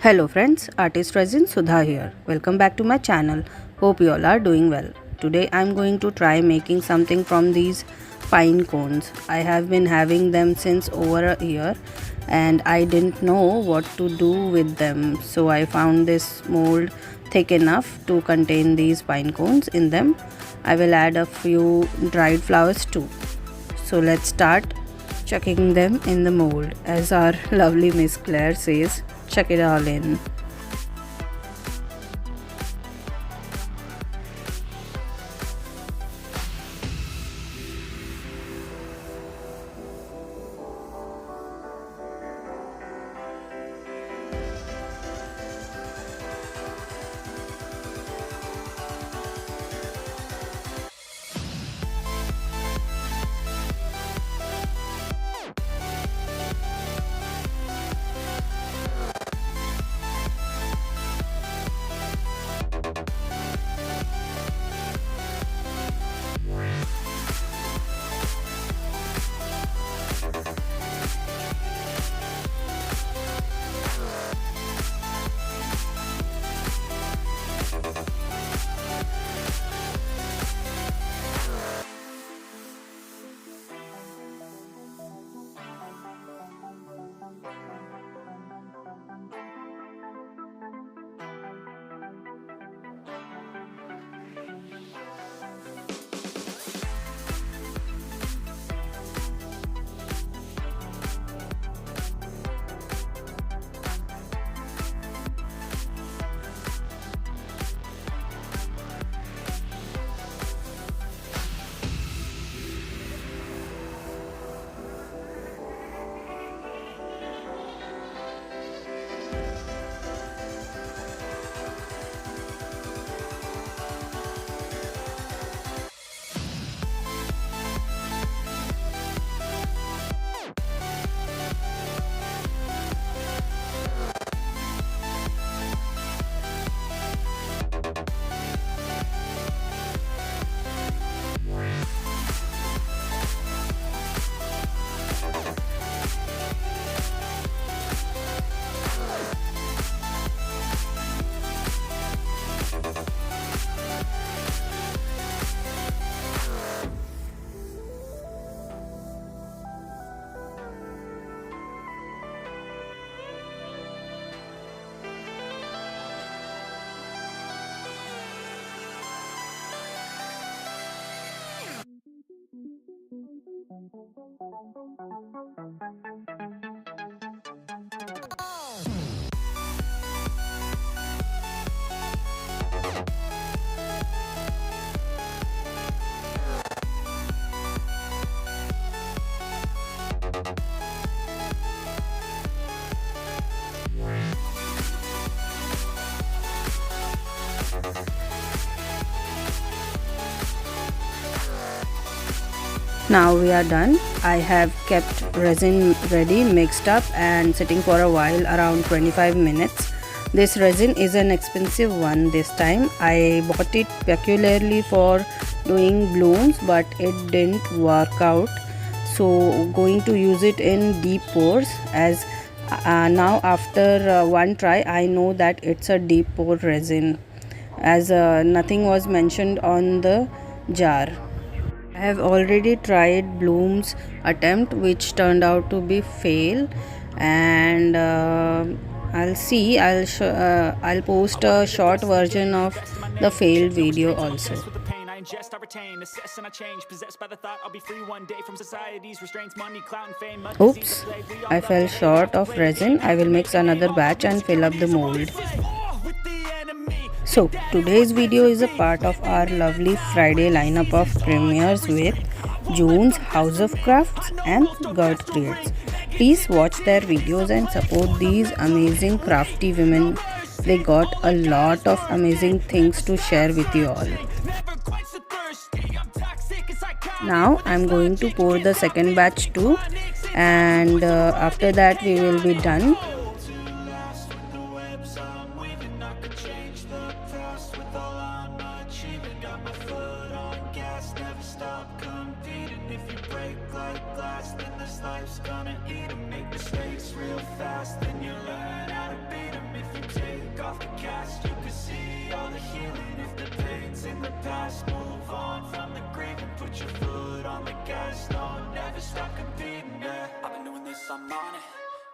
Hello friends, artist resin Sudha here. Welcome back to my channel. Hope you all are doing well. Today I am going to try making something from these pine cones. I have been having them since over a year and I didn't know what to do with them. So I found this mold thick enough to contain these pine cones in them. I will add a few dried flowers too. So let's start chucking them in the mold. As our lovely Miss Claire says, chuck it all in. Now we are done. I have kept resin ready, mixed up and sitting for a while, around 25 minutes. This resin is an expensive one this time. I bought it peculiarly for doing blooms, but it didn't work out. So going to use it in deep pores, as now after one try I know that it's a deep pore resin, as nothing was mentioned on the jar. I have already tried Bloom's attempt, which turned out to be fail, and I'll post a short version of the failed video also. Oops, I fell short of resin. I will mix another batch and fill up the mold. So today's video is a part of our lovely Friday lineup of premieres with June's House of Crafts and Gert Creates. Please watch their videos and support these amazing crafty women. They got a lot of amazing things to share with you all. Now I'm going to pour the second batch too, and after that we will be done. Life's gonna eat and make mistakes real fast, then you learn how to past, move on from the grave and put your foot on the gas. No, never stop competing, yeah. I've been doing this, I'm on it.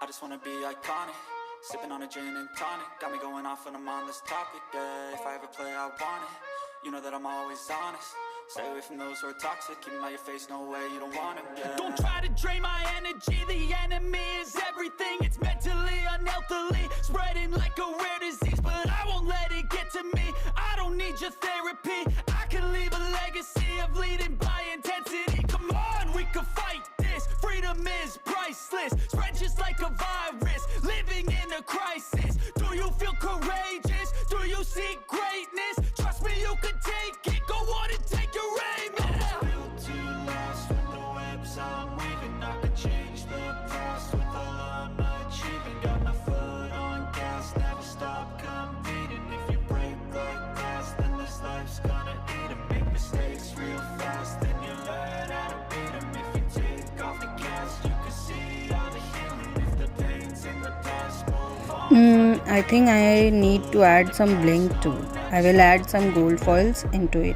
I just wanna be iconic. Sipping on a gin and tonic, got me going off when I'm on this topic, yeah. If I ever play, I want it. You know that I'm always honest. Stay away from those who are toxic. Keep them out your face, no way, you don't want them, yeah. Don't try to drain my energy. The enemy is everything. It's mentally, unhealthily, spreading like a rare disease. But I won't let it get to me. I don't need your therapy. I can leave a legacy of leading by intensity. Come on, we can fight this. Freedom is priceless. Spread just like a virus. Living in a crisis. Do you feel courageous? Do you seek greatness? Trust me, you can take it. Go on and take your aim. Yeah. Built to last with the webs I'm weaving. I could change the past with all I'm achieving. Got my foot on gas, never stop competing. If you break like glass, then this life's gonna eat 'em. Make mistakes real fast, then you learn how to beat 'em. If you take off the gas, you can see all the healing. If the pain's in the past, move on. I think I need to add some bling too. I will add some gold foils into it.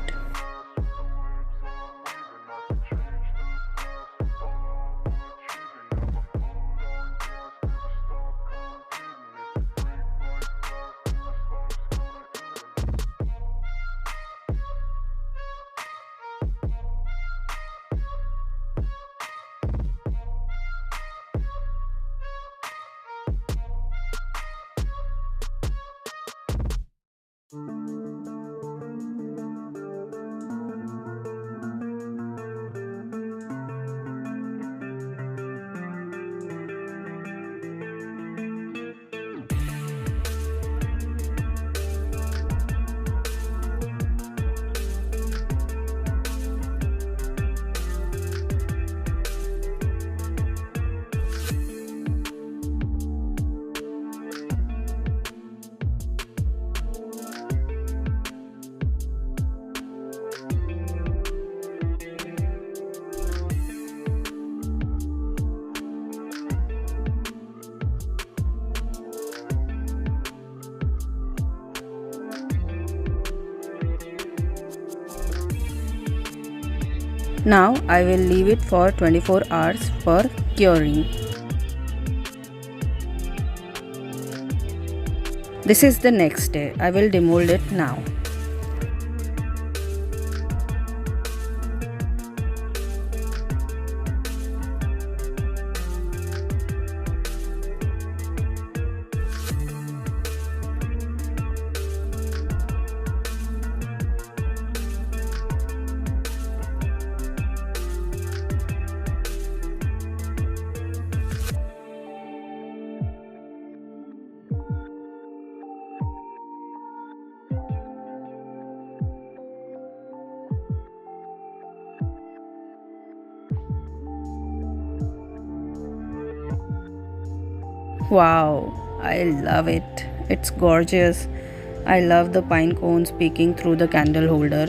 Now I will leave it for 24 hours for curing. This is the next day. I will demold it now. Wow, I love it. It's gorgeous. I love the pine cones peeking through the candle holder.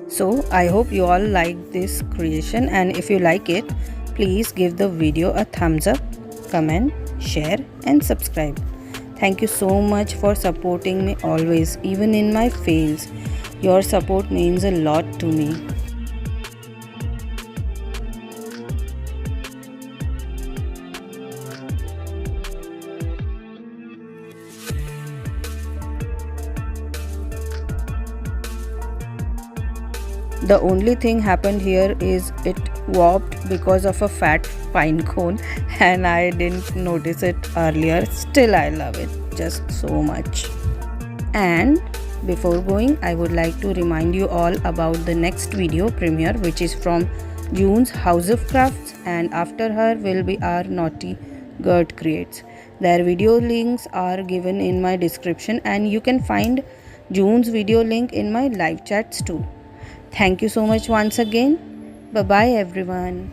So I hope you all like this creation, and if you like it, please give the video a thumbs up, comment, share and subscribe. Thank you so much for supporting me always, even in my fails. Your support means a lot to me. The only thing happened here is it warped because of a fat pine cone and I didn't notice it earlier. Still I love it just so much. And before going, I would like to remind you all about the next video premiere, which is from June's House of Crafts, and after her will be our naughty Gert Creates. Their video links are given in my description and you can find June's video link in my live chats too. Thank you so much once again. Bye bye everyone.